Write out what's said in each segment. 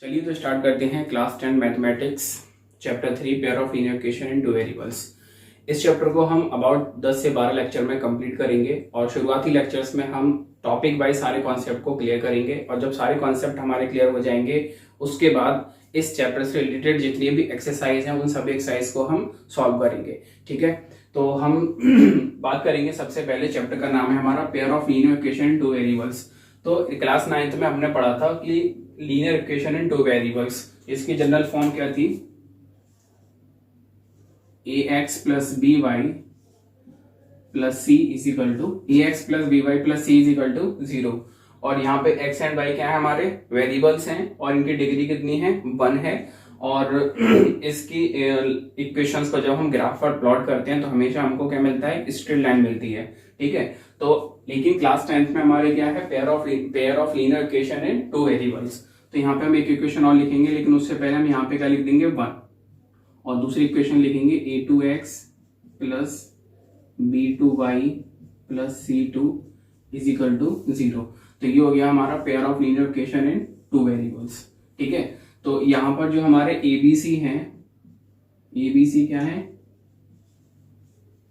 चलिए तो स्टार्ट करते हैं class 10 mathematics chapter 3 pair of linear equation in two variables. इस चैप्टर को हम अबाउट 10 से 12 लेक्चर में कंप्लीट करेंगे और शुरुआती लेक्चर्स में हम टॉपिक वाइज सारे कॉन्सेप्ट को क्लियर करेंगे और जब सारे कॉन्सेप्ट हमारे क्लियर हो जाएंगे उसके बाद इस चैप्टर से रिलेटेड जितनी भी एक्सरसाइज हैं उन सभी एक्सरसाइज को हम सॉल्व करेंगे। ठीक है, तो हम बात करेंगे। सबसे पहले चैप्टर का नाम है हमारा pair of linear equation in two variables. तो क्लास 9th में हमने पढ़ा था कि linear equation in two variables, इसकी जनरल फॉर्म क्या थी, ax plus b y plus c is equal to ax plus b y plus c is equal to 0। और यहाँ पे x एंड y क्या है, हमारे वेरिएबल्स हैं और इनकी डिग्री कितनी है, 1 है। और इसकी इक्वेशंस को जब हम ग्राफ पर प्लॉट करते हैं तो हमेशा हमको क्या मिलता है, स्ट्रेट लाइन मिलती है। ठीक है, तो लेकिन क्लास 10th में हमारे क्या है, pair of linear equation in two variables. तो यहाँ पे हम एक इक्वेशन और लिखेंगे, लेकिन उससे पहले हम यहाँ पे क्या लिख देंगे, 1, और दूसरी इक्वेशन लिखेंगे a2x plus b2y plus c2 is equal to 0। तो ये हो गया हमारा pair of linear equation in two variables. ठीक है, तो यहाँ पर जो हमारे एबीसी हैं, एबीसी क्या है,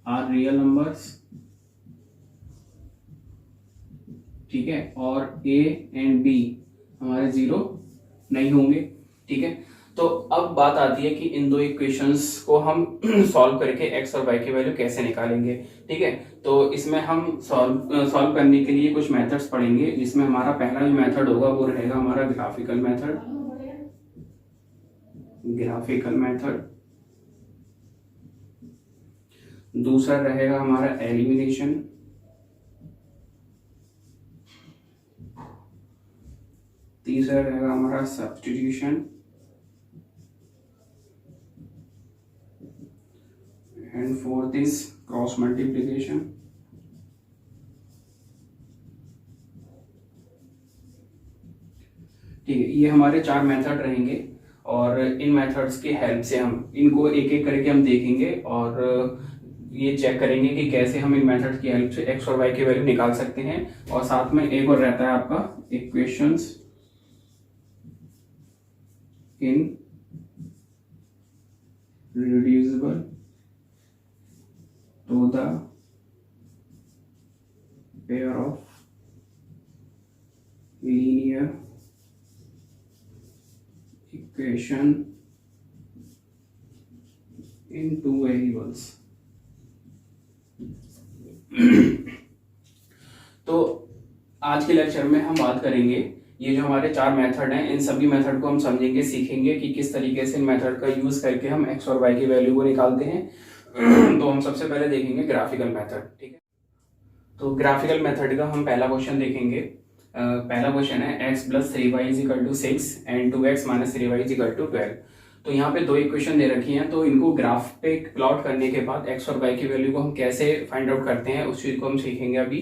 आर रियल नंबर्स। ठीक है, और ए एंड बी हमारे 0 नहीं होंगे। ठीक है, तो अब बात आती है कि इन दो इक्वेशंस को हम सॉल्व करके x और y की वैल्यू कैसे निकालेंगे। ठीक है, तो इसमें हम सॉल्व करने के लिए कुछ मेथड्स पढ़ेंगे, जिसमें हमारा पहला जो मेथड होगा वो रहेगा हमारा ग्राफिकल मेथड। दूसरा रहेगा हमारा एलिमिनेशन। तीसरा रहेगा हमारा substitution and fourth is cross multiplication. ठीक है, ये हमारे 4 मेथड रहेंगे और इन मेथड्स की हेल्प से हम इनको एक एक करके हम देखेंगे और ये चेक करेंगे कि कैसे हम इन मेथड की हेल्प से x और y की वैल्यू निकाल सकते हैं। और साथ में एक और रहता है आपका equations in reducible to the pair of linear equation in two variables। तो आज के लेक्चर में हम बात करेंगे, ये जो हमारे 4 मेथड हैं इन सभी मेथड को हम समझेंगे, सीखेंगे कि किस तरीके से इन मेथड का यूज करके हम x और y की वैल्यू को निकालते हैं। तो हम सबसे पहले देखेंगे ग्राफिकल मेथड। ठीक है, तो ग्राफिकल मेथड का हम पहला क्वेश्चन देखेंगे। पहला क्वेश्चन है x plus 3y is equal to 6 and 2x minus 3y is equal to 12। तो यहाँ पे 2 इक्वेशन दे रखी हैं, तो इनको ग्राफ पे प्लॉट करने के बाद x और y की वैल्यू को हम कैसे फाइंड आउट करते हैं उस चीज को हम सीखेंगे अभी।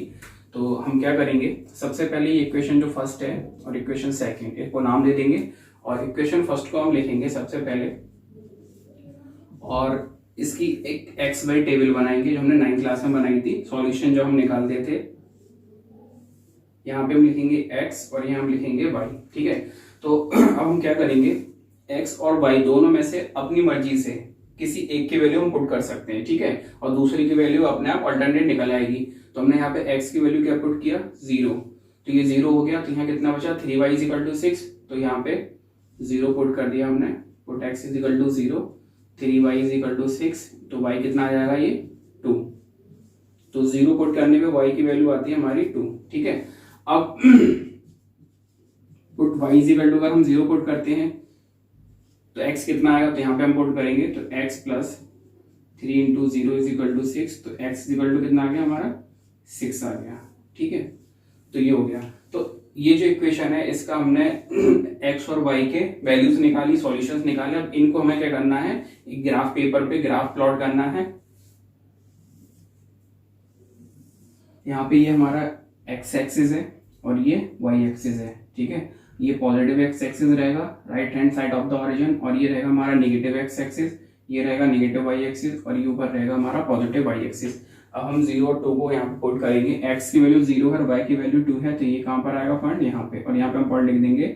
तो हम क्या करेंगे, सबसे पहले ये इक्वेशन जो फर्स्ट है और इक्वेशन सेकंड, इसको नाम दे देंगे और इक्वेशन फर्स्ट को हम लिखेंगे सबसे पहले और इसकी एक एक्स वाई टेबल बनाएंगे जो हमने 9th क्लास में बनाई थी। सॉल्यूशन जो हम निकालते थे, यहाँ पे हम लिखेंगे x और यहाँ हम लिखेंगे y। ठीक है, तो अब हम क्या करेंगे, x और y दोनों में से अपनी मर्जी से किसी एक की वैल्यू हम पुट कर सकते हैं। ठीक है, और दूसरी की वैल्यू अपने आप अल्टरनेट निकल आएगी। तो हमने यहाँ पे x की वैल्यू क्या पुट किया, 0, तो ये 0 हो गया। तो यहाँ कितना बचा, 3y इज इक्वल टू 6, तो यहाँ पे 0 पुट कर दिया हमने, put x is equal to 0, 3y is equal to 6, तो y कितना आ जाएगा, ये 2। तो 0 पुट करने पे y की वैल्यू आती है हमारी 2। ठीक है, अब put y is equal to, अगर हम 0 पुट करते हैं तो x कितना आएगा, तो यहाँ पे हम पुट करेंगे तो x plus 3 into 0 is equal to 6, तो x इज इक्वल टू कितना आ गया हमारा, 6 आ गया। ठीक है, तो ये हो गया। तो ये जो इक्वेशन है इसका हमने x और y के वैल्यूज निकाली, सॉल्यूशंस निकाले। अब इनको हमें क्या करना है, एक ग्राफ पेपर पे ग्राफ प्लॉट करना है। यहाँ पे ये हमारा x एक्सिस है और ये y एक्सिस है। ठीक है, ये पॉजिटिव x एक्सिस रहेगा right hand side of the origin और ये रहेगा हमारा नेगेटिव x एक्सिस, ये रहेगा नेगेटिव y एक्सिस और ये ऊपर रहेगा हमारा पॉजिटिव y एक्सिस। अब हम 0 और 2 को यहाँ पे पुट करेंगे। x की वैल्यू 0 है और y की वैल्यू 2 है, तो ये कहाँ पर आएगा पॉइंट, यहाँ पे, और यहाँ पे हम पॉइंट लिख देंगे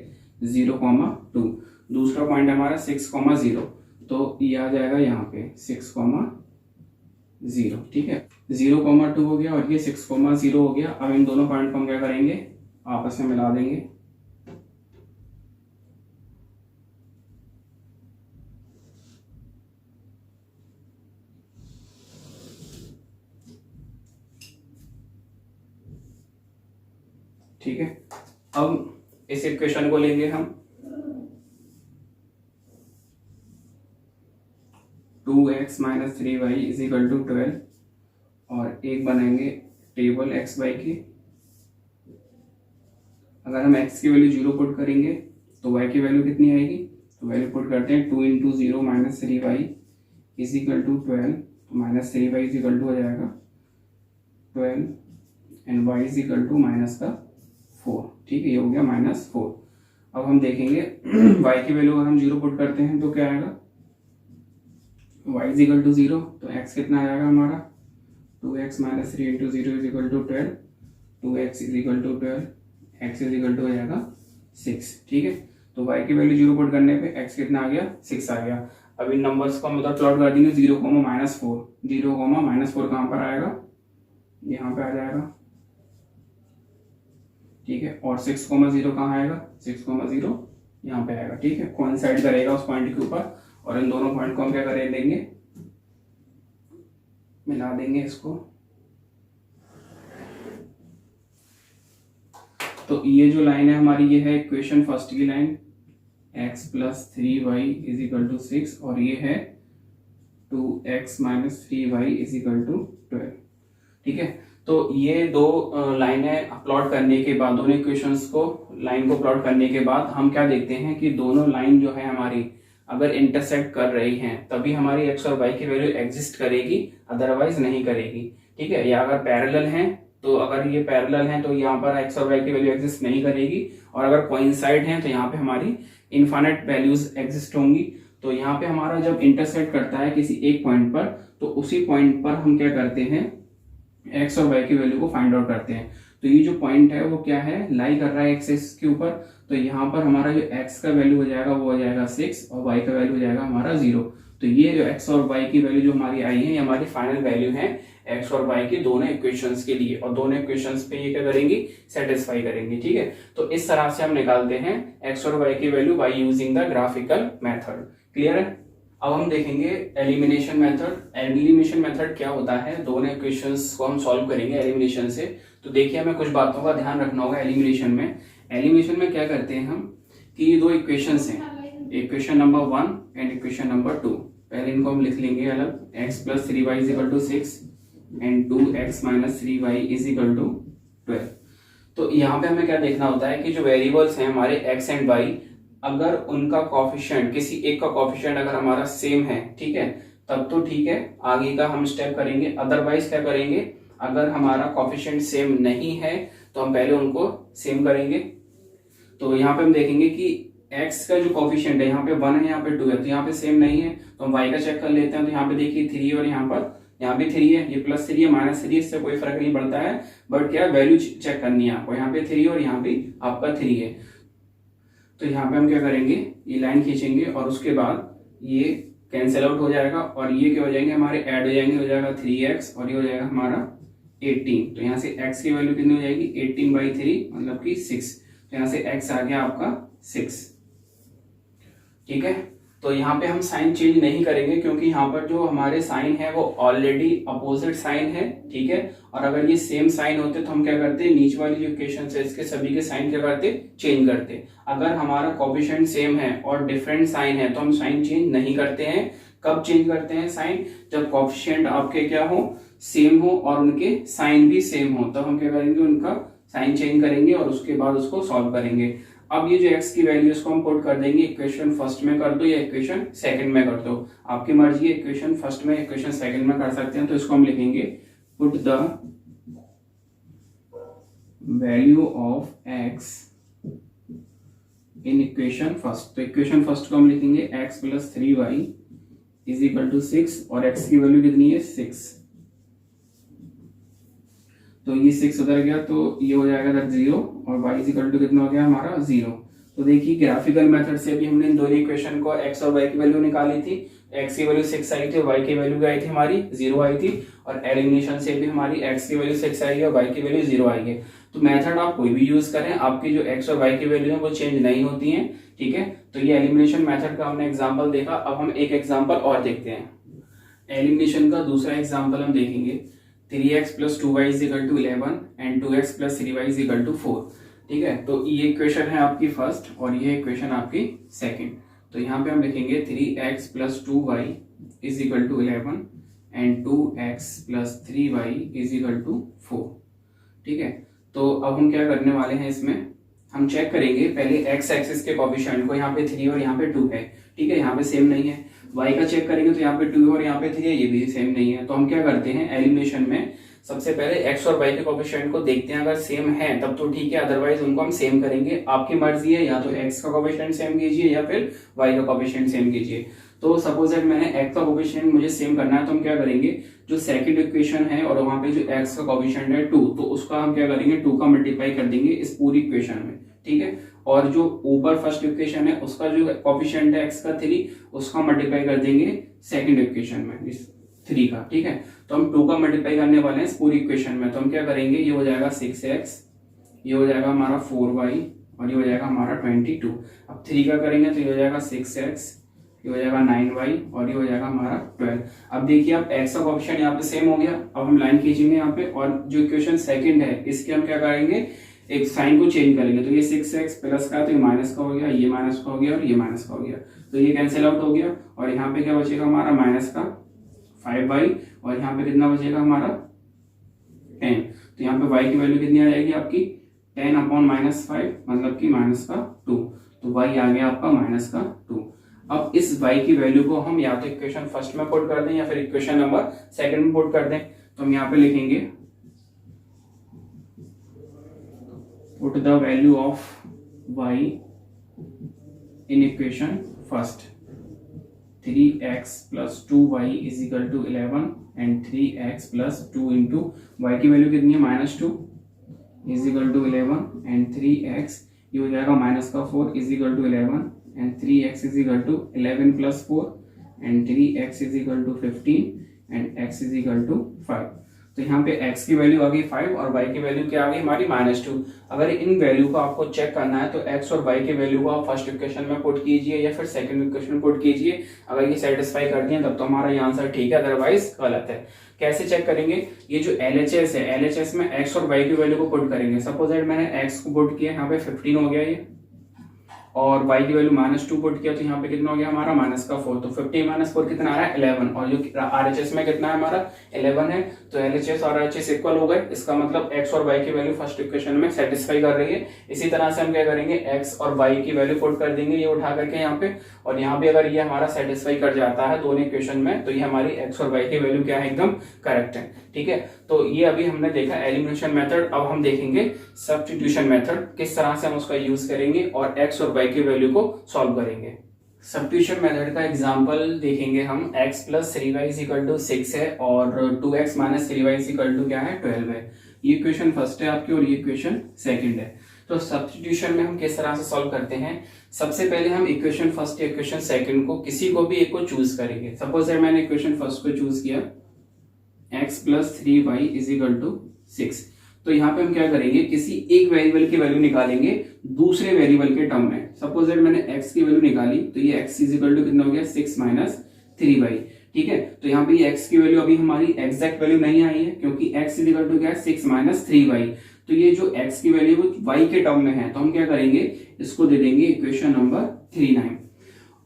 0,2। दूसरा पॉइंट हमारा 6,0, तो ये आ जाएगा यहाँ पे 6,0। ठीक है, 0,2 हो गया और ये 6,0 हो गया। अब इन दोनों पॉइंट को हम क्या करेंगे, आपस में मिला देंगे। ठीक है, अब इस इक्वेशन को लेंगे हम 2x - 3y = 12 और एक बनाएंगे टेबल x y की। अगर हम x की वैल्यू 0 पुट करेंगे तो y की वैल्यू कितनी आएगी, तो वैल्यू पुट करते हैं 2 × 0 - 3y = 12, तो -3y = हो जाएगा 12 एंड y = -4। ठीक है, ये हो गया -4। अब हम देखेंगे y की वैल्यू अगर हम 0 पुट करते हैं तो क्या आएगा, y = 0, तो x कितना आ जाएगा हमारा 2x - 3 × 0 = 12, 2x = 12, x हो जाएगा 6। ठीक है, तो y की वैल्यू 0 पुट करने पे x कितना आ गया, 6 आ गया। अब इन नंबर्स को हम मतलब प्लॉट कर देंगे 0, -4। 0, -4 कहाँ पर आएगा, यहाँ पे आ जाएगा। ठीक है, और 6,0 कहाँ आएगा, 6,0 यहाँ पे आएगा। ठीक है, कोइंसाइड करेगा उस पॉइंट के ऊपर, और इन दोनों पॉइंट को हम क्या कर देंगे, मिला देंगे इसको। तो ये जो लाइन है हमारी, ये है इक्वेशन फर्स्ट की लाइन, x + 3y = 6, और ये है 2x - 3y = 12। ठीक है, तो ये दो लाइनें प्लॉट करने के बाद, दोनों इक्वेशंस को, लाइन को प्लॉट करने के बाद हम क्या देखते हैं कि दोनों लाइन जो है हमारी अगर इंटरसेक्ट कर रही हैं तभी हमारी x और y की वैल्यू एग्जिस्ट करेगी, अदरवाइज नहीं करेगी। ठीक है, या अगर पैरेलल हैं, तो अगर ये पैरेलल हैं तो यहाँ पर x और y की वैल्यू एग्जिस्ट नहीं करेगी, और अगर कोइंसाइड हैं तो यहाँ पे हमारी इनफाइनाइट वैल्यूज एग्जिस्ट होंगी। तो यहाँ पे हमारा जब इंटरसेक्ट करता है किसी एक पॉइंट पर, तो उसी पॉइंट पर हम क्या करते हैं, x और y की वैल्यू को फाइंड आउट करते हैं। तो ये जो पॉइंट है वो क्या है, लाई कर रहा है एक्सिस के ऊपर, तो यहाँ पर हमारा जो x का वैल्यू हो जाएगा वो हो जाएगा 6 और y का वैल्यू हो जाएगा हमारा 0। तो ये जो x और y की वैल्यू जो हमारी आई है, ये हमारी फाइनल वैल्यू है x और y की दोनों इक्वेशंस के लिए, और दोनों इक्वेशंस पे ये क्या करेंगी, सेटिस्फाई करेंगी। ठीक है, तो इस तरह से हम निकालते हैं x और y की value by using the graphical method. Clear है। अब हम देखेंगे एलिमिनेशन मेथड। एलिमिनेशन मेथड क्या होता है, दोनों इक्वेशंस को हम सॉल्व करेंगे एलिमिनेशन से। तो देखिए, हमें कुछ बातों का ध्यान रखना होगा एलिमिनेशन में। एलिमिनेशन में क्या करते हैं हम कि ये दो इक्वेशंस हैं, equation number 1 and equation number 2। पहले इनको हम लिख लेंगे अलग, x + 3y = 6 and 2x - 3y = 12। तो यहाँ पे हमें क्या देखना होता है कि जो वेरिएबल्स हैं हमारे x एंड y, अगर उनका कोफिशिएंट, किसी एक का कोफिशिएंट अगर हमारा सेम है, ठीक है, तब तो ठीक है, आगे का हम स्टेप करेंगे। अदरवाइज क्या करेंगे, अगर हमारा कोफिशिएंट सेम नहीं है तो हम पहले उनको सेम करेंगे। तो यहाँ पे हम देखेंगे कि x का जो कोफिशिएंट है, यहाँ पे 1 है, यहाँ पे 2 है, तो यहाँ पे सेम नहीं है, तो हम y का चेक कर लेते हैं। तो यहाँ पे देखिए 3 और यहाँ भी 3 है, ये +3 है -3, इससे कोई फर्क नहीं पड़ता है, बट क्या वैल्यू चेक करनी है आपको। यहाँ पे 3 और यहाँ भी आपका 3 है, तो यहाँ पे हम क्या करेंगे, ये लाइन खींचेंगे और उसके बाद ये कैंसिल आउट हो जाएगा, और ये क्या हो जाएंगे हमारे, ऐड हो जाएंगे, हो जाएगा 3x और ये हो जाएगा हमारा 18। तो यहाँ से x की वैल्यू कितनी हो जाएगी, 18/3 मतलब कि 6। तो यहाँ से x आ गया आपका 6। ठीक है, तो यहाँ पे हम साइन चेंज नहीं करेंगे, क्योंकि यहाँ पर जो हमारे साइन है वो ऑलरेडी अपोजिट साइन है। ठीक है, और अगर ये सेम साइन होते तो हम क्या करते, नीचे वाली जो इक्वेशन है इसके सभी के साइन क्या करते, चेंज करते। अगर हमारा कोफिशिएंट सेम है और डिफरेंट साइन है तो हम साइन चेंज नहीं करते हैं। कब चेंज करते हैं साइन, जब कोफिशिएंट आपके क्या हो, सेम हो और उनके साइन भी सेम हो, तो हम क्या करेंगे, उनका साइन चेंज करेंगे और उसके बाद उसको सॉल्व करेंगे। अब ये जो x की वैल्यू इसको हम पुट कर देंगे, इक्वेशन फर्स्ट में कर दो या इक्वेशन सेकंड में कर दो, आपकी मर्जी है। इक्वेशन फर्स्ट में, इक्वेशन सेकंड में कर सकते हैं। तो इसको हम लिखेंगे put the value of x in equation first. तो इक्वेशन फर्स्ट को हम लिखेंगे x + 3y = 6 और x की वैल्यू कितनी है, 6। तो ये 6 उधर गया तो ये हो जाएगा 0 और y = कितना हो गया हमारा 0। तो देखिए ग्राफिकल मेथड से भी हमने इन दोनों इक्वेशन को x और y की वैल्यू निकाली थी। x की वैल्यू 6 आई थी और y की वैल्यू क्या आई थी हमारी 0 आई थी, और एलिमिनेशन से भी हमारी x की वैल्यू 6 आई है और y की वैल्यू 0 आई है। तो मेथड आप कोई भी यूज करें, आपकी जो x और y की वैल्यू है वो चेंज नहीं होती है, ठीक है। तो ये एलिमिनेशन मेथड का हमने एग्जाम्पल देखा। अब हम एक एग्जाम्पल और देखते हैं। एलिमिनेशन का दूसरा एग्जाम्पल हम देखेंगे 3x + 2y = 11 and 2x + 3y = 4, ठीक है। तो ये इक्वेशन है आपकी फर्स्ट और ये इक्वेशन आपकी सेकंड। तो यहाँ पे हम लिखेंगे 3x + 2y = 11 and 2x + 3y = 4, ठीक है। तो अब हम क्या करने वाले हैं, इसमें हम चेक करेंगे पहले x एक्सिस के कोएफिशिएंट को, यहाँ पे 3 और यहाँ पे 2 है, ठीक है, यहाँ पे सेम नहीं है। y का चेक करेंगे तो यहाँ पे 2 और यहाँ पे 3 है, ये भी सेम नहीं है। तो हम क्या करते हैं एलिमिनेशन में, सबसे पहले x और y के कोएफिशिएंट को देखते हैं, अगर सेम है तब तो ठीक है, अदरवाइज उनको हम सेम करेंगे। आपकी मर्जी है, या तो x का कोएफिशिएंट सेम कीजिए या फिर y का कोएफिशिएंट सेम कीजिए। तो सपोज दैट मैंने x का कोएफिशिएंट मुझे सेम करना है, तो हम क्या करेंगे, जो सेकंड इक्वेशन है और वहां पे जो x का कोएफिशिएंट है 2, तो उसका हम क्या करेंगे 2 का मल्टीप्लाई कर देंगे इस पूरी इक्वेशन में, ठीक है। और जो ऊपर फर्स्ट इक्वेशन है उसका जो कोएफिशिएंट है x का 3, उसका मल्टीप्लाई कर देंगे सेकंड इक्वेशन में इस 3 का, ठीक है। तो हम 2 का मल्टीप्लाई करने वाले हैं इस पूरी इक्वेशन में। तो हम क्या करेंगे, ये हो जाएगा 6x, ये हो जाएगा हमारा 4y और ये हो जाएगा हमारा 22। अब 3 का करेंगे तो ये हो जाएगा 6x, ये हो जाएगा 9y और ये हो जाएगा हमारा 12। अब देखिए अब x का कोएफिशिएंट यहाँ पे सेम हो गया। अब हम लाइन खींचेंगे यहाँ पे, और जो इक्वेशन सेकंड है इसके हम क्या करेंगे, एक साइन को चेंज करेंगे। तो ये 6x प्लस का, तो ये माइनस का हो गया, ये माइनस का हो गया और ये माइनस का हो गया, तो ये कैंसिल आउट हो गया। और यहाँ पे क्या बचेगा हमारा माइनस का 5y, और यहाँ पे कितना बचेगा हमारा 10। तो यहाँ पे y की वैल्यू कितनी आ जाएगी आपकी 10/-5, मतलब कि -2। तो y आ गया आपका -2। अब इस y की वैल्यू को हम या तो इक्वेशन फर्स्ट में पुट कर दें या फिर इक्वेशन नंबर सेकंड में पुट कर दें। तो हम यहाँ पे लिखेंगे put the value of y in equation first. 3x + 2y = 11 and 3x + 2 into y की वैल्यू कितनी है -2 = 11 एंड 3x, ये हो जाएगा -4 = 11 and 3x = 11 + 4 and 3x = 15 and x = 5। तो यहाँ पे x की वैल्यू आ गई 5 और y की वैल्यू क्या आ गई हमारी -2। अगर इन वैल्यू को आपको चेक करना है तो x और y की वैल्यू को आप फर्स्ट इक्वेशन में पुट कीजिए या फिर सेकंड इक्वेशन में पुट कीजिए। अगर ये सेटिस्फाई कर दिए तब तो हमारा ये आंसर ठीक है, अदरवाइज गलत है। कैसे चेक करेंगे, ये जो LHS है, LHS में x और y की वैल्यू को पुट करेंगे। सपोज दैट मैंने x को पुट किया, यहाँ पे 15 हो गया ये, और y की वैल्यू -2 पुट किया, तो यहाँ पे कितना हो गया हमारा -4। तो 15 - 4 कितना आ रहा है 11, और जो RHS में कितना है हमारा 11 है। तो LHS और RHS इक्वल हो गए, इसका मतलब x और y की वैल्यू फर्स्ट इक्वेशन में सेटिस्फाई कर रही है। इसी तरह से हम क्या करेंगे, x और y की वैल्यू पुट कर देंगे ये उठा करके यहाँ पे, और यहाँ पे अगर ये हमारा सेटिस्फाई कर जाता है दोनों इक्वेशन में, तो ये हमारी x और y की वैल्यू क्या है, एकदम करेक्ट है, ठीक है। तो ये अभी हमने देखा एलिमिनेशन मेथड। अब हम देखेंगे सब्स्टिट्यूशन मेथड, किस तरह से हम उसका यूज करेंगे और x और y की वैल्यू को सॉल्व करेंगे। सब्स्टिट्यूशन मेथड का एग्जांपल देखेंगे हम। x + 3y = 6 है और 2x - 3y = क्या है 12 है। ये इक्वेशन फर्स्ट है आपकी और ये इक्वेशन सेकंड है। तो सब्स्टिट्यूशन में हम किस तरह से सॉल्व करते हैं, सबसे पहले हम इक्वेशन फर्स्ट या इक्वेशन सेकंड को किसी को भी एक को चूज करेंगे। सपोज दैट मैंने इक्वेशन फर्स्ट को चूज किया, x + 3y = 6। तो यहाँ पे हम क्या करेंगे, किसी एक वेरिएबल की वैल्यू निकालेंगे दूसरे वेरिएबल के टर्म में। सपोज दैट मैंने x की वैल्यू निकाली, तो ये x = कितना हो गया 6 - 3y, ठीक है। तो यहाँ पे ये x की वैल्यू अभी हमारी एग्जैक्ट वैल्यू नहीं आई है, क्योंकि x = क्या है 6 - 3y। तो ये जो x की वैल्यू वो y के टर्म में है, तो हम क्या करेंगे, इसको दे देंगे इक्वेशन नंबर 39।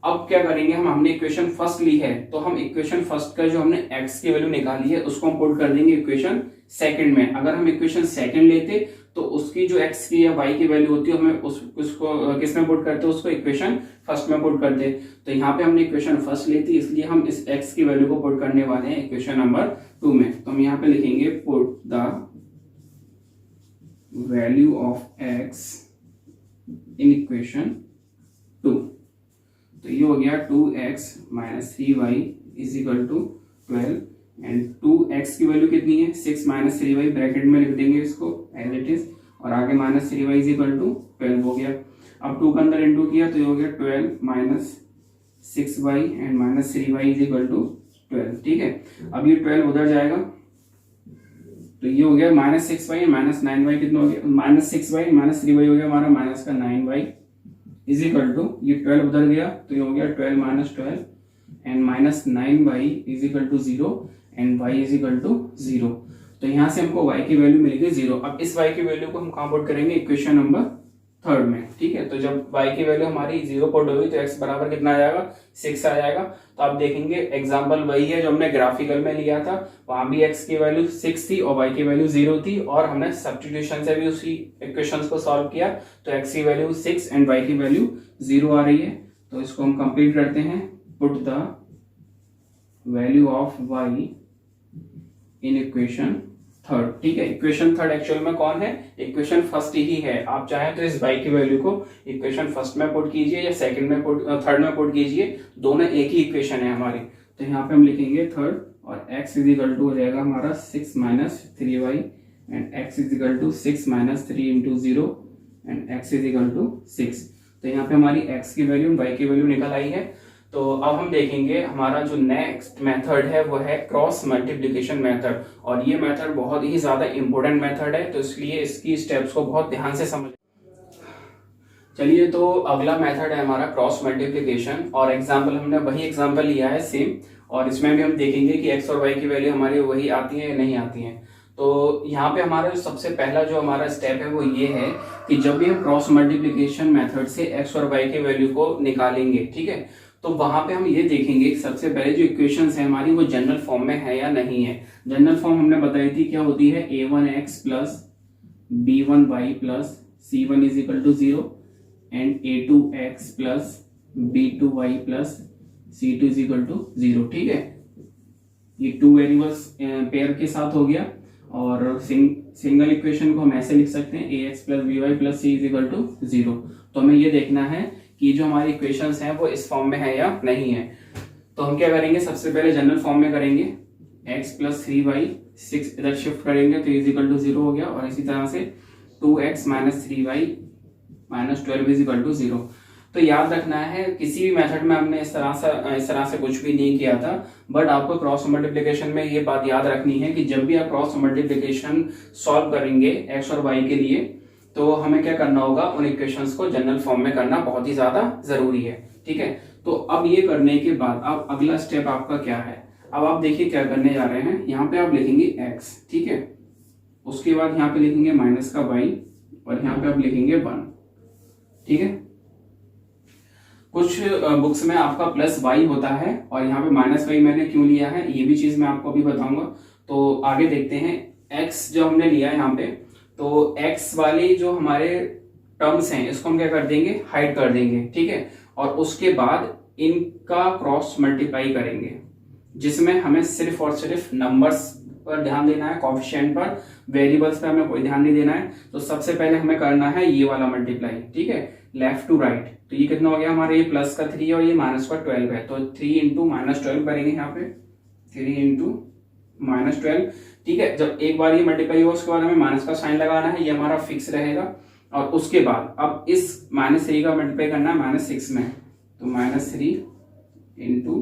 अब क्या करेंगे, हमने इक्वेशन फर्स्ट ली है, तो हम इक्वेशन फर्स्ट का जो हमने x की वैल्यू निकाली है उसको हम पुट कर देंगे इक्वेशन सेकंड में। अगर हम इक्वेशन सेकंड लेते तो उसकी जो x की या y की वैल्यू होती है हमें उसको किस में पुट करते, उसको इक्वेशन फर्स्ट में पुट करते। तो यहाँ पे हमने इक्वेशन फर्स्ट ली थी, इसलिए हम इस x की वैल्यू को पुट करने वाले हैं इक्वेशन नंबर 2 में। तो हम यहाँ पे लिखेंगे put the value of x in equation 2। तो ये हो गया 2x - 3y = 12 एंड 2x की वैल्यू कितनी है 6 - 3y, ब्रैकेट में लिख देंगे इसको एज इट इज, और आगे -3y = 12 हो गया। अब 2 के अंदर इंटू किया तो ये हो गया 12 minus 6y and minus 3y is equal to 12। ठीक है, अब ये 12 उधर जाएगा तो ये हो गया माइनस 6y माइनस 9y, कितना हो गया माइनस 6y माइनस 3y हो गया हमारा माइनस का 9y इज इक्वल टू, ये 12 उधर गया तो ये हो गया 12 minus 12 and minus 9y is equal to 0 and y is equal to 0। तो यहाँ से हमको y की वैल्यू मिल गई 0। अब इस y की वैल्यू को हम कहाँ पुट करेंगे, इक्वेशन नंबर 3 में। ठीक है, तो जब y की वैल्यू हमारी 0 पुट होगी तो x बराबर कितना आ जाएगा, 6 आ जाएगा। तो आप देखेंगे एग्जाम्पल वही है जो हमने ग्राफिकल में लिया था, वहां भी x की वैल्यू 6 थी और y की वैल्यू 0 थी, और हमने सब्स्टिट्यूशन से भी उसी इक्वेशंस को सॉल्व किया तो x की वैल्यू 6 एंड y की वैल्यू 0 आ रही है। तो इसको हम कंप्लीट करते हैं, put the value of y in equation 3। ठीक है, इक्वेशन 3 एक्चुअल में कौन है, इक्वेशन फर्स्ट ही है। आप चाहें तो इस y की वैल्यू को इक्वेशन फर्स्ट में पुट कीजिए या सेकंड में पुट, थर्ड में पुट कीजिए, दोनों एक ही इक्वेशन है हमारी। तो यहाँ पे हम लिखेंगे थर्ड और x इज इक्वल टू हो जाएगा हमारा 6 minus 3y and x is equal to 6 minus 3 into 0 and x is equal to 6। तो यहाँ पे हमारी x की वैल्यू y की वैल्यू निकल आई है। तो अब हम देखेंगे हमारा जो नेक्स्ट मेथड है वो है क्रॉस मल्टीप्लिकेशन मेथड, और ये मेथड बहुत ही ज्यादा इंपॉर्टेंट मेथड है, तो इसलिए इसकी स्टेप्स को बहुत ध्यान से समझ। चलिए, तो अगला मेथड है हमारा क्रॉस मल्टीप्लिकेशन, और एग्जाम्पल हमने वही एग्जाम्पल लिया है सेम, और इसमें भी हम देखेंगे कि x और y की वैल्यू हमारी वही आती है या नहीं आती है। तो यहाँ पे हमारा सबसे पहला जो हमारा स्टेप है वो ये है कि जब भी हम क्रॉस मल्टीप्लिकेशन मेथड से x और y की वैल्यू को निकालेंगे, ठीक है, तो वहां पे हम ये देखेंगे सबसे पहले जो इक्वेशंस है हमारी वो जनरल फॉर्म में है या नहीं है। जनरल फॉर्म हमने बताई थी क्या होती है, a1x plus b1y plus c1 is equal to 0 and a2x plus b2y plus c2 is equal to 0। ठीक है, ये टू वेरिएबल्स पेयर के साथ हो गया, और सिंगल इक्वेशन को हम ऐसे लिख सकते हैं ax plus by plus c is equal to 0। तो हमें ये देखना है कि जो हमारी इक्वेशंस हैं वो इस फॉर्म में है या नहीं है। तो हम क्या करेंगे, सबसे पहले जनरल फॉर्म में करेंगे, x प्लस 3y 6 इधर शिफ्ट करेंगे तो इज इक्वल टू 0 हो गया, और इसी तरह से 2x minus 3y minus 12 is equal to 0। तो याद रखना है किसी भी मेथड में हमने इस तरह से कुछ भी नहीं किया था, बट आपको क्रॉस मल्टीप्लिकेशन में ये बात याद रखनी है कि जब भी आप क्रॉस मल्टीप्लिकेशन सॉल्व करेंगे x और y के लिए, तो हमें क्या करना होगा, उन इक्वेशंस को जनरल फॉर्म में करना बहुत ही ज्यादा जरूरी है। ठीक है, तो अब ये करने के बाद अब अगला स्टेप आपका क्या है, अब आप देखिए क्या करने जा रहे हैं। यहाँ पे आप लिखेंगे x, ठीक है, उसके बाद यहाँ पे लिखेंगे माइनस का y, और यहाँ पे आप लिखेंगे 1। ठीक है, कुछ बुक्स में आपका प्लस y होता है और यहाँ पे माइनस y मैंने क्यों लिया है ये भी चीज मैं आपको अभी बताऊंगा। तो आगे देखते हैं, x जो हमने लिया है यहाँ पे, तो x वाली जो हमारे टर्म्स हैं इसको हम क्या कर देंगे, हाइड कर देंगे। ठीक है, और उसके बाद इनका क्रॉस मल्टीप्लाई करेंगे, जिसमें हमें सिर्फ और सिर्फ नंबर्स पर ध्यान देना है, कोएफिशिएंट पर, वेरिएबल्स पे हमें कोई ध्यान नहीं देना है। तो सबसे पहले हमें करना है ये वाला मल्टीप्लाई, ठीक है, लेफ्ट टू राइट। तो ये कितना हो गया हमारे, ये प्लस का 3 और ये माइनस का 12 है, तो 3 इंटू माइनस 12 करेंगे यहाँ पे, 3 इंटू माइनस 12। ठीक है, जब एक बार ये मल्टीप्लाई हुआ उसके बाद हमें माइनस का साइन लगाना है, ये हमारा फिक्स रहेगा। और उसके बाद अब इस -3 का मल्टीप्लाई करना है -6 में, तो -3 इंटू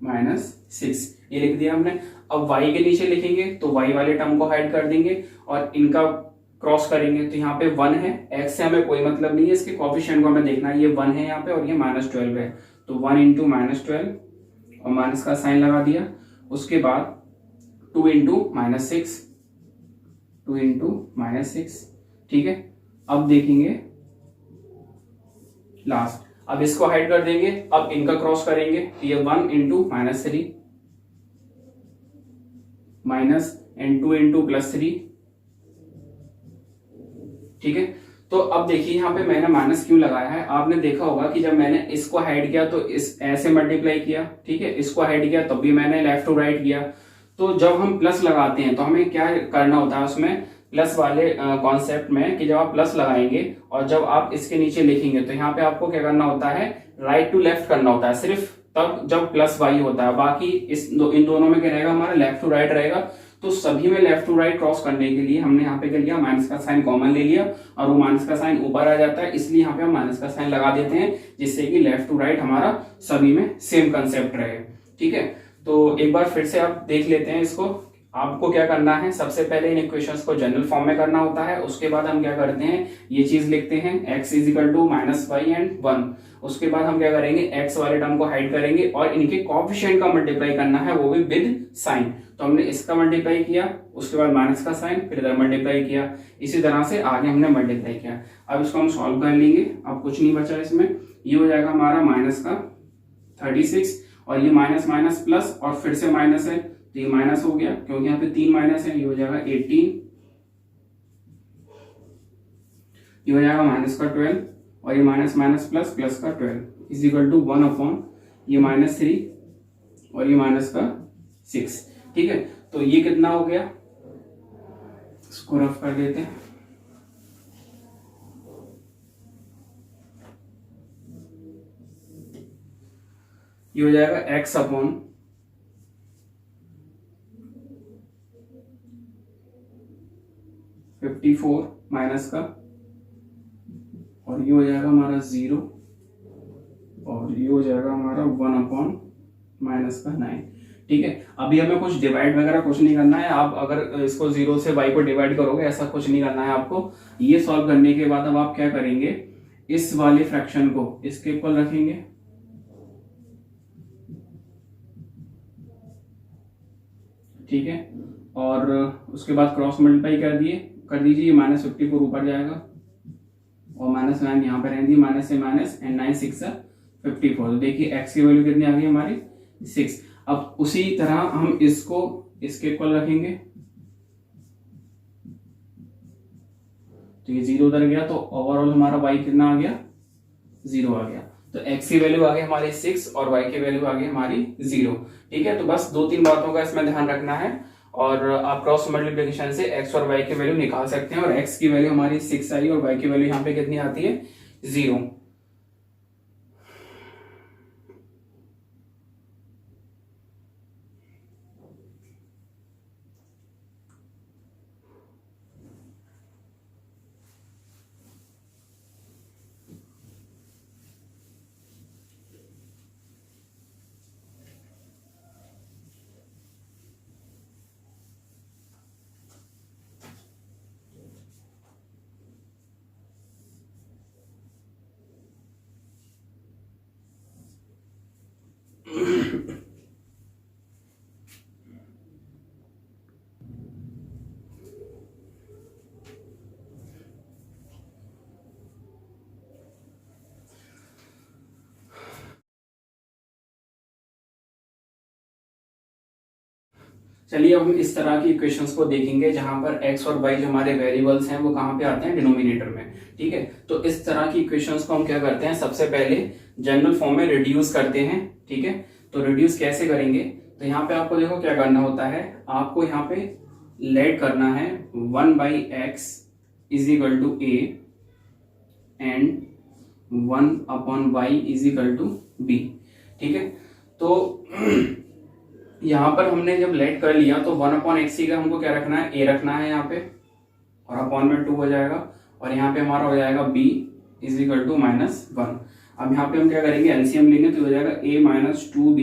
-6 ये लिख दिया हमने। अब y के नीचे लिखेंगे तो y वाले टर्म को हाइड कर देंगे और इनका क्रॉस करेंगे, तो यहाँ पे 1 है, x से हमें कोई मतलब नहीं है, इसके कोएफिशिएंट को हमें देखना है, ये 1 है यहाँ पे और ये -12 है, तो 1 इंटू -12 और माइनस का साइन लगा दिया। उसके बाद 2 इंटू -6, 2 इंटू -6। ठीक है, अब देखेंगे लास्ट, अब इसको हाइड कर देंगे, अब इनका क्रॉस करेंगे, तो ये 1 इंटू -3 माइनस एंड 2 इंटू +3। ठीक है, तो अब देखिए यहाँ पे मैंने माइनस क्यों लगाया है, आपने देखा होगा कि जब मैंने इसको हाइड किया तो इस ऐसे मल्टीप्लाई किया, ठीक है, इसको हाइड किया तब भी मैंने लेफ्ट टू राइट किया। तो जब हम प्लस लगाते हैं तो हमें क्या करना होता है उसमें, प्लस वाले कॉन्सेप्ट में, कि जब आप प्लस लगाएंगे और जब आप इसके नीचे लिखेंगे तो यहाँ पे आपको क्या करना होता है, राइट टू लेफ्ट करना होता है, सिर्फ तब जब +y होता है, बाकी इन दोनों में क्या रहेगा हमारा, लेफ्ट टू राइट रहेगा। तो सभी में लेफ्ट टू राइट क्रॉस करने के लिए हमने यहाँ पे क्या लिया, माइनस का साइन कॉमन ले लिया और वो माइनस का साइन ऊपर आ जाता है, इसलिए यहाँ पे हम माइनस का साइन लगा देते हैं जिससे कि लेफ्ट टू राइट हमारा सभी में सेम कंसेप्ट रहे। ठीक है, तो एक बार फिर से आप देख लेते हैं इसको। आपको क्या करना है, सबसे पहले इन इक्वेशंस को जनरल फॉर्म में करना होता है, उसके बाद हम क्या करते हैं, ये चीज लिखते हैं x is equal to minus y and 1। उसके बाद हम क्या करेंगे, x वाले टर्म को हाइड करेंगे और इनके कोएफिशिएंट का मल्टीप्लाई करना है, वो भी विद साइन। तो हमने इसका मल्टीप्लाई किया, उसके बाद माइनस का साइन, फिर इधर मल्टीप्लाई किया, इसी तरह से आगे हमने मल्टीप्लाई किया। अब इसको हम सॉल्व कर लेंगे, अब कुछ नहीं बचा इसमें। ये हो जाएगा हमारा माइनस का 36 और ये माइनस माइनस प्लस और फिर से माइनस है तो ये माइनस हो गया क्योंकि यहाँ पे 3 माइनस है। ये हो जाएगा 18, ये हो जाएगा माइनस का 12 और ये माइनस माइनस प्लस प्लस का 12 इज इक्वल टू 1 अपॉन ये माइनस 3 और ये माइनस का 6। ठीक है, तो ये कितना हो गया, इसको रफ कर देते हैं। ये हो जाएगा x अपॉन 54 माइनस का, और ये हो जाएगा हमारा 0 और ये हो जाएगा हमारा 1 अपॉन माइनस का 9। ठीक है, अभी हमें कुछ डिवाइड वगैरह कुछ नहीं करना है। आप अगर इसको 0 से y को डिवाइड करोगे ऐसा कुछ नहीं करना है आपको। ये सॉल्व करने के बाद अब आप क्या करेंगे, इस वाले फ्रैक्शन को इसके इक्वल रखेंगे, ठीक है, और उसके बाद क्रॉस मल्टीप्लाई कर दीजिए। ये माइनस 54 ऊपर जाएगा और माइनस 9 यहाँ पे रहेंगी, माइनस से माइनस एंड 9 6 54। तो देखिए x की वैल्यू कितनी आ गई हमारी 6। अब उसी तरह हम इसको इसके इक्वल रखेंगे, तो ये 0 उधर गया तो ओवरऑल हमारा y कितना आ गया, 0 आ गया। तो x की वैल्यू आ गई हमारी 6 और y की वैल्यू आ गई हमारी 0। ठीक है, तो बस 2-3 बातों का इसमें ध्यान रखना है और आप क्रॉस मल्टीप्लिकेशन से x और y की वैल्यू निकाल सकते हैं। और x की वैल्यू हमारी 6 आई और y की वैल्यू यहाँ पे कितनी आती है, 0। चलिए अब हम इस तरह की इक्वेशंस को देखेंगे जहां पर x और y जो हमारे वेरिएबल्स हैं वो कहां पे आते हैं, डिनोमिनेटर में। ठीक है, तो इस तरह की इक्वेशंस को हम क्या करते हैं, सबसे पहले जनरल फॉर्म में रिड्यूस करते हैं। ठीक है, तो रिड्यूस कैसे करेंगे, तो यहाँ पे आपको देखो क्या करना होता है, आपको यहाँ पे लेट करना है 1/x is equal to a and 1/y is equal to b। ठीक है, तो यहाँ पर हमने जब लेट कर लिया तो 1/x का हमको क्या रखना है, a रखना है यहाँ पे, और अपॉन में 2 हो जाएगा, और यहाँ पे हमारा हो जाएगा b इज इक्वल टू -1। अब यहाँ पे हम क्या करेंगे, एलसीएम लेंगे तो हो जाएगा a minus 2b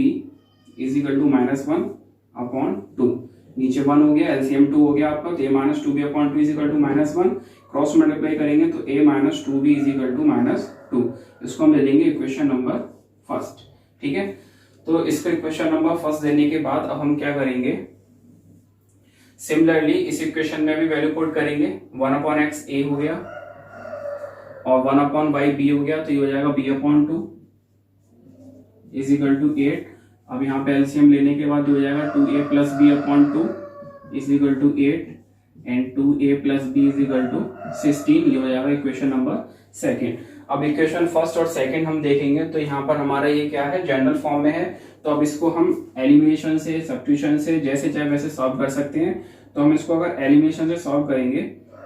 is equal to -1/2। नीचे 1 हो गया, एलसीएम 2 हो गया आपका, तो a minus 2b upon 2 is equal to -1। Cross multiply करेंगे तो a minus 2b is equal to -2। इसको हम दे देंगे इक्वेशन नंबर फर्स्ट। ठीक है, तो इसको इक्वेशन नंबर फर्स्ट देने के बाद अब हम क्या करेंगे, सिमिलरली इस इक्वेशन में भी वैल्यू पुट करेंगे। 1/x a हो गया और 1/y b हो गया, तो ये हो जाएगा b/2 इज इक्वल टू 8। अब यहाँ पे एलसीएम लेने के बाद हो जाएगा 2a plus b/2 is equal to 8 and 2a plus b is equal to 16। ये हो जाएगा इक्वेशन नंबर सेकेंड। अब इक्वेशन फर्स्ट और सेकंड हम देखेंगे तो यहाँ पर हमारा ये क्या है, जनरल फॉर्म में है, तो अब इसको हम एलिमिनेशन से, सब्स्टिट्यूशन से, जैसे चाहे वैसे सॉल्व कर सकते हैं। तो हम इसको अगर एलिमिनेशन से सॉल्व करेंगे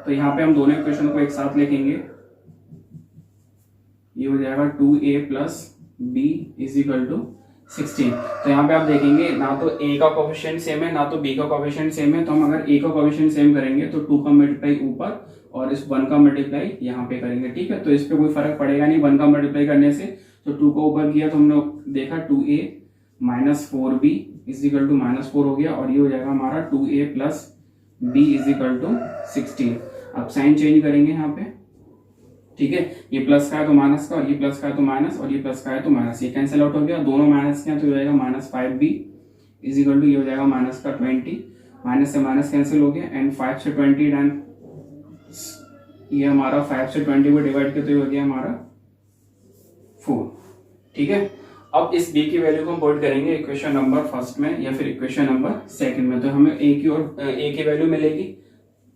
तो यहाँ पे हम दोनों इक्वेशन को एक साथ लिखेंगे। ये हो जाएगा 2a plus b is equal to 16। तो यहाँ पे आप देखेंगे ना तो a का कोफिशिएंट सेम है ना तो b का कोफिशिएंट सेम है, तो हम अगर a का कोफिशिएंट सेम करेंगे तो 2 का मल्टीप्लाई ऊपर और इस 1 का मल्टीप्लाई यहाँ पे करेंगे, ठीक है। तो इस पे कोई फर्क पड़ेगा नहीं 1 का मल्टीप्लाई करने से। तो 2 का ऊपर किया तो हमने देखा 2a minus 4b is equal to -4 हो गया, और ये हो जाएगा हमारा 2a plus b is equal to 16। अब साइन चेंज करेंगे यहाँ पे, ठीक है। ये प्लस का है तो माइनस का, और ये प्लस का है तो माइनस, और ये प्लस का है तो माइनस, ये कैंसिल आउट हो गया। दोनों माइनस के हैं तो हो जाएगा -5b इज इक्वल टू ये हो जाएगा माइनस का 20, माइनस से माइनस कैंसिल हो गया, एंड 5 से 20 डन, ये हमारा 5 से 20 को डिवाइड किया तो ये हो गया हमारा 4, ठीक है। अब इस b की वैल्यू को हम पुट करेंगे इक्वेशन नंबर फर्स्ट में या फिर इक्वेशन नंबर सेकंड में, तो हमें a की वैल्यू मिलेगी,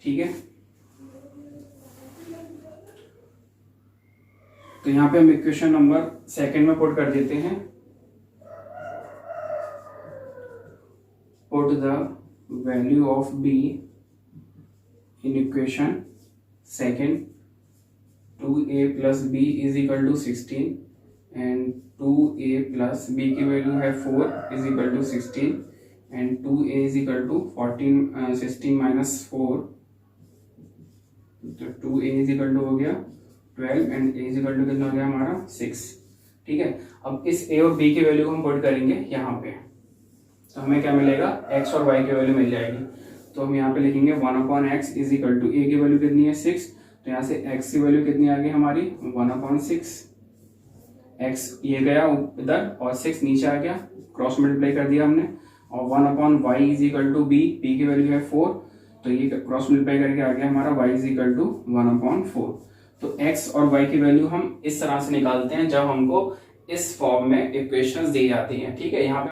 ठीक है। तो यहाँ पे हम इक्वेशन नंबर सेकंड में पुट कर देते हैं, put the value of b in equation second, 2a plus b is equal to 16 and 2a plus b की वैल्यू है 4 is equal to 16 and 2a is equal to 16 minus 4, तो 2a is equal to हो गया 12 and a is equal to कितना हो गया हमारा 6, ठीक है। अब इस a और b की वैल्यू को हम पुट करेंगे यहाँ पे, तो हमें क्या मिलेगा x और y की वैल्यू मिल जाएगी। तो हम यहाँ पे लिखेंगे 1/x is equal to a की वैल्यू कितनी है 6, तो यहाँ से x की वैल्यू कितनी आ गई हमारी 1/6, x ये गया इधर और 6 नीचे आ गया, क्रॉस मल्टीप्लाई कर दिया हमने, और 1/y is equal to b की वैल्यू है 4, तो ये क्रॉस मल्टीप्लाई करके आ गया हमारा y इज इक्वल टू 1/4। तो x और y की वैल्यू हम इस तरह से निकालते हैं जब हमको इस फॉर्म में इक्वेशंस दी जाती हैं, ठीक है। यहाँ पे